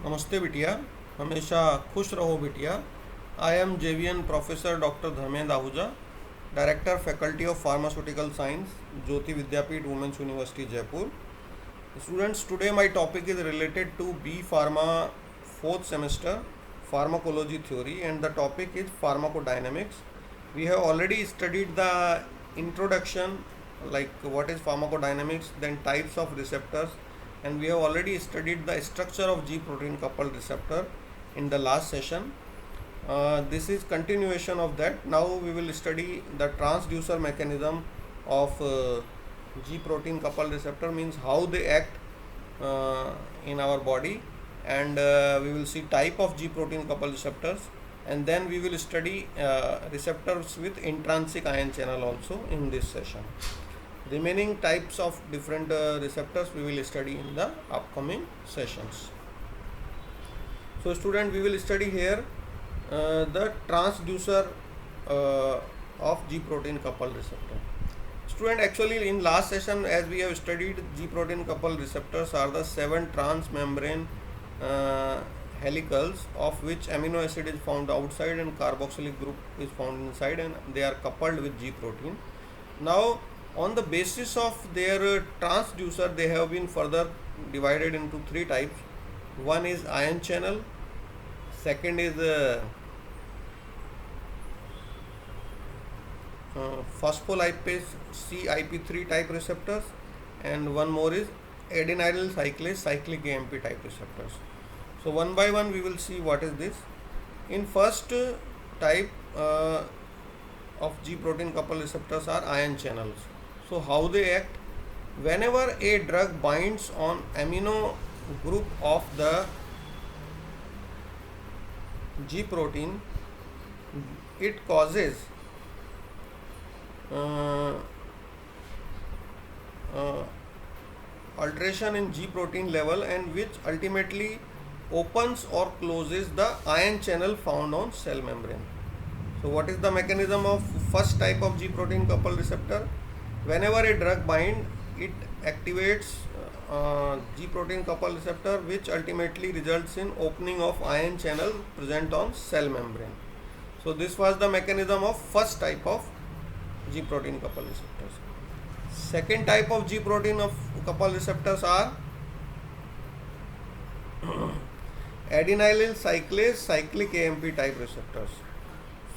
नमस्ते बिटिया। हमेशा खुश रहो बिटिया। I am JVN professor doctor Dharmendra Ahuja, director faculty of pharmaceutical science, Jyoti Vidyapeeth women's university Jaipur. Students, today my topic is related to B Pharma fourth semester pharmacology theory, and the topic is pharmacodynamics. We have already studied the introduction, like what is pharmacodynamics, then types of receptors, and we have already studied the structure of G protein coupled receptor in the last session. This is continuation of that. Now we will study the transducer mechanism of G protein coupled receptor, means how they act in our body, and we will see type of G protein coupled receptors, and then we will study receptors with intrinsic ion channel also in this session. Remaining types of different receptors we will study in the upcoming sessions. So student, we will study here the transducer of G protein coupled receptor. Student, actually in last session, as we have studied, G protein coupled receptors are the 7 transmembrane helicals, of which amino acid is found outside and carboxylic group is found inside, and they are coupled with G protein. Now on the basis of their transducer, they have been further divided into 3 types. One is ion channel, second is phospholipase CIP3 type receptors, and one more is adenylyl cyclase cyclic AMP type receptors. So one by one we will see what is this. In first type of G protein coupled receptors are ion channels. So how they act? Whenever a drug binds on amino group of the G protein, it causes alteration in G protein level, and which ultimately opens or closes the ion channel found on cell membrane. So what is the mechanism of first type of G protein coupled receptor? Whenever a drug bind, it activates G protein coupled receptor, which ultimately results in opening of ion channel present on cell membrane. So this was the mechanism of first type of G protein coupled receptors. Second type of G protein of coupled receptors are adenylyl cyclase cyclic AMP type receptors.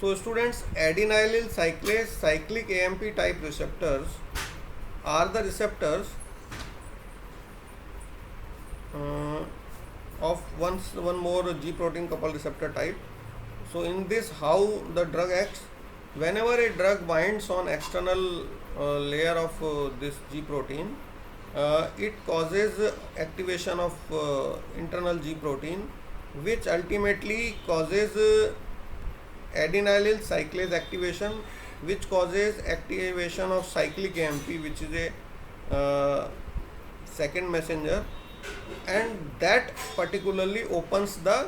So students, adenylyl cyclase cyclic AMP type receptors are the receptors of one more G protein coupled receptor type. So in this, how the drug acts? Whenever a drug binds on external layer of this G protein, it causes activation of internal G protein, which ultimately causes adenylyl cyclase activation, which causes activation of cyclic AMP, which is a second messenger, and that particularly opens the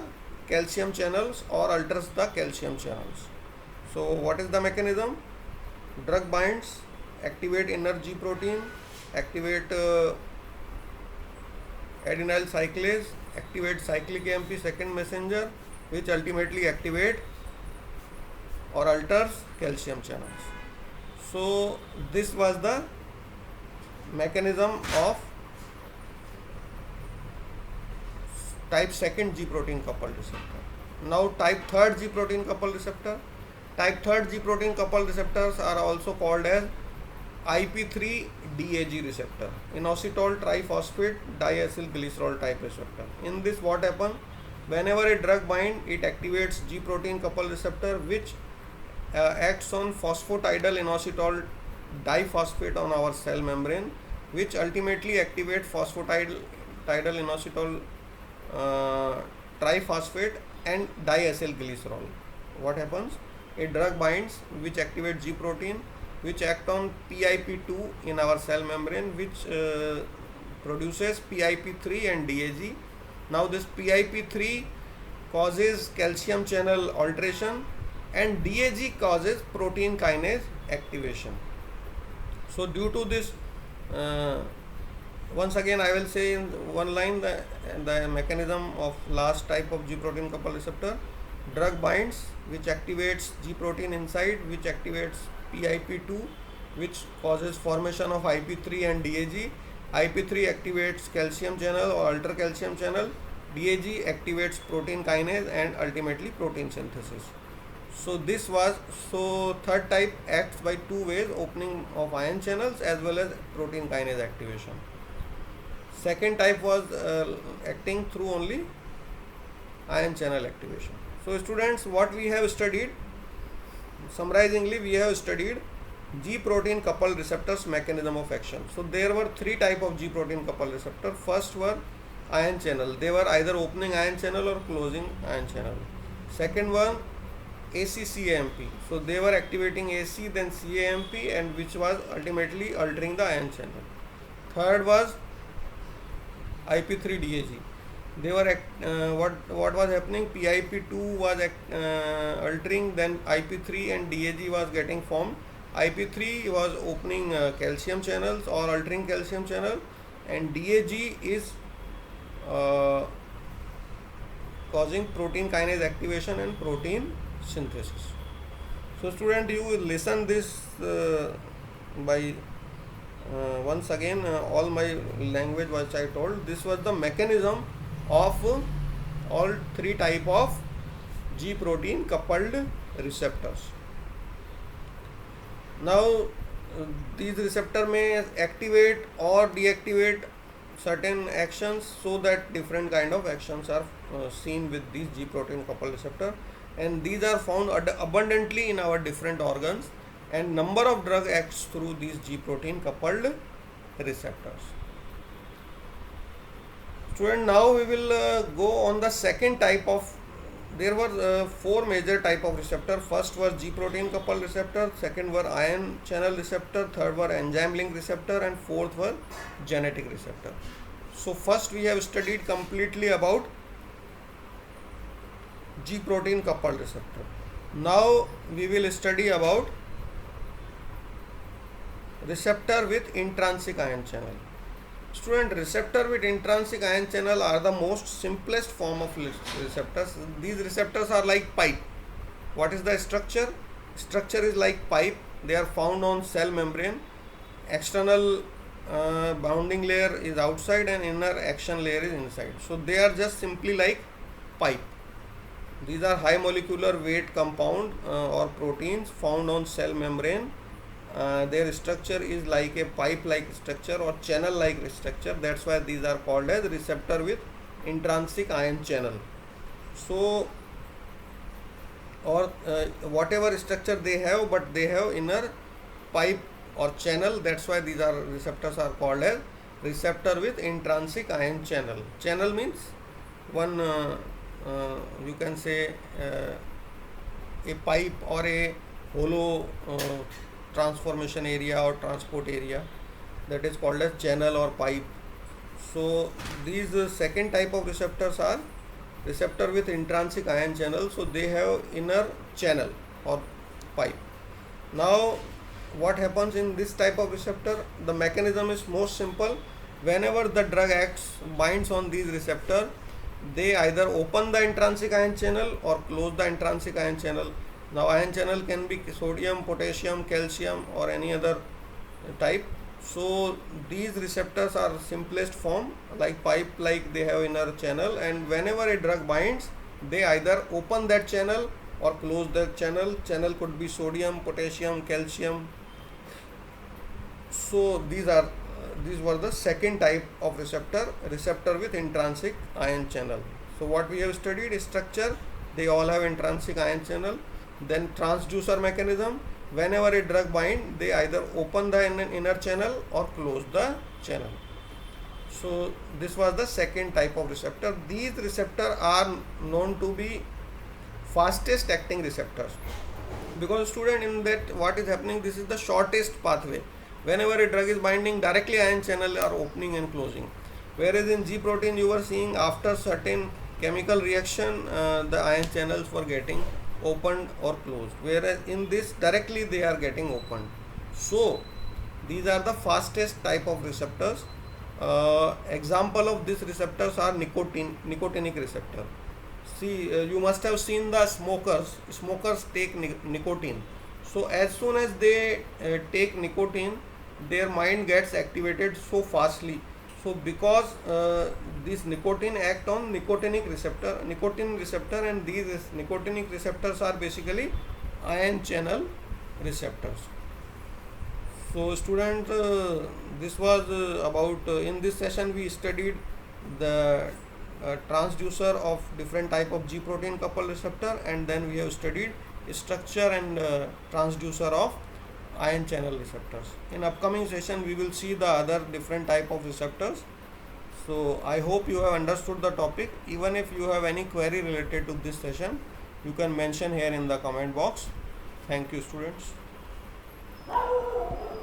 calcium channels or alters the calcium channels. So what is the mechanism? Drug binds, activate inner G protein, activate adenylyl cyclase, activate cyclic AMP second messenger, which ultimately activate or alters calcium channels. So this was the mechanism of type second G protein coupled receptor. Now type third G protein coupled receptor. Type third G protein coupled receptors are also called as IP3 DAG receptor, inositol triphosphate diacylglycerol type receptor. In this, what happens? Whenever a drug bind, it activates G protein coupled receptor, which acts on phosphatidyl inositol diphosphate on our cell membrane, which ultimately activates phosphatidyl inositol triphosphate and diacylglycerol. What happens? A drug binds, which activates G protein, which act on PIP2 in our cell membrane, which produces PIP3 and DAG. Now this PIP3 causes calcium channel alteration, and DAG causes protein kinase activation. So due to this Once again, I will say in one line the mechanism of last type of G protein coupled receptor. Drug binds, which activates G protein inside, which activates PIP2, which causes formation of IP3 and DAG. IP3 activates calcium channel or alter calcium channel. DAG activates protein kinase and ultimately protein synthesis. So this was, so third type acts by two ways: opening of ion channels as well as protein kinase activation. Second type was acting through only ion channel activation. So students, what we have studied, summarizingly, we have studied G protein coupled receptors mechanism of action. So there were three type of G protein coupled receptor. First were ion channel. They were either opening ion channel or closing ion channel. Second one, ACCAMP. So they were activating AC, then CAMP, and which was ultimately altering the ion channel. Third was IP3-DAG. They were what was happening? PIP2 was altering, then IP3 and DAG was getting formed. IP3 was opening calcium channels or altering calcium channel, and DAG is causing protein kinase activation and protein synthesis. So student, you will listen this by once again all my language which I told. This was the mechanism of all three type of G protein coupled receptors. Now these receptor may activate or deactivate certain actions, so that different kind of actions are seen with these G protein coupled receptor, and these are found abundantly in our different organs, and number of drug acts through these G protein coupled receptors. Student, now we will go on the second type of. There were four major type of receptor. First was G protein coupled receptor, second were ion channel receptor, third were enzyme link receptor, and fourth were genetic receptor. So first we have studied completely about G protein coupled receptor. Now we will study about receptor with intrinsic ion channel. Student, receptor with intrinsic ion channel are the most simplest form of receptors. These receptors are like pipe. What is the structure? Structure is like pipe. They are found on cell membrane. External bounding layer is outside and inner action layer is inside. So they are just simply like pipe. These are high molecular weight compound or proteins found on cell membrane. Their structure is like a pipe like structure or channel like structure. That's why these are called as receptor with intrinsic ion channel. So or whatever structure they have, but they have inner pipe or channel. That's why these are receptors are called as receptor with intrinsic ion channel. Channel means one you can say a pipe or a hollow transformation area or transport area, that is called as channel or pipe. So these second type of receptors are receptor with intrinsic ion channel. So they have inner channel or pipe. Now what happens in this type of receptor? The mechanism is most simple. Whenever the drug acts, binds on these receptor, they either open the intrinsic ion channel or close the intrinsic ion channel. Now ion channel can be sodium, potassium, calcium or any other type. So these receptors are simplest form like pipe, like they have inner channel, and whenever a drug binds, they either open that channel or close that channel. Channel could be sodium, potassium, calcium. So these were the second type of receptor, receptor with intrinsic ion channel. So what we have studied is structure, they all have intrinsic ion channel. Then transducer mechanism, whenever a drug bind, they either open the inner channel or close the channel. So this was the second type of receptor. These receptors are known to be fastest acting receptors, because student, in that what is happening, this is the shortest pathway. Whenever a drug is binding, directly ion channel are opening and closing. Whereas in G protein, you were seeing after certain chemical reaction, the ion channels were getting opened or closed, whereas in this directly they are getting opened. So these are the fastest type of receptors. Example of these receptors are nicotinic receptor. See, you must have seen the smokers. Smokers take nicotine. So as soon as they take nicotine, their mind gets activated so fastly. So because this nicotine act on nicotine receptor, and these nicotinic receptors are basically ion channel receptors. So student, this was about in this session we studied the transducer of different type of G protein coupled receptor, and then we have studied structure and transducer of ion channel receptors. In upcoming session we will see the other different type of receptors. So I hope you have understood the topic. Even if you have any query related to this session, you can mention here in the comment box. Thank you students.